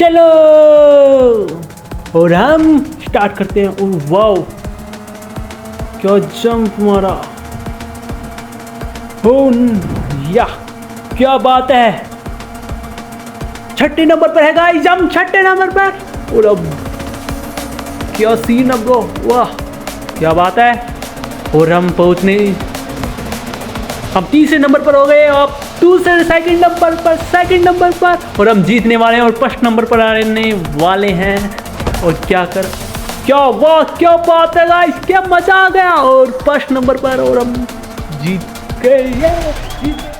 चलो और हम स्टार्ट करते हैं। ओह वाओ, क्या जंप मारा। या क्या बात है, छठे नंबर पर है गाइस, हम छठे नंबर पर। और अब क्या सीन है ब्रो, वाह क्या बात है। और हम पहुंचने, हम तीसरे नंबर पर हो गए, अब दूसरे सेकंड नंबर पर और हम जीतने वाले हैं और फर्स्ट नंबर पर आने वाले हैं। और क्या वाह क्या बात है गाइस, क्या मजा आ गया। और फर्स्ट नंबर पर और हम जीत गए।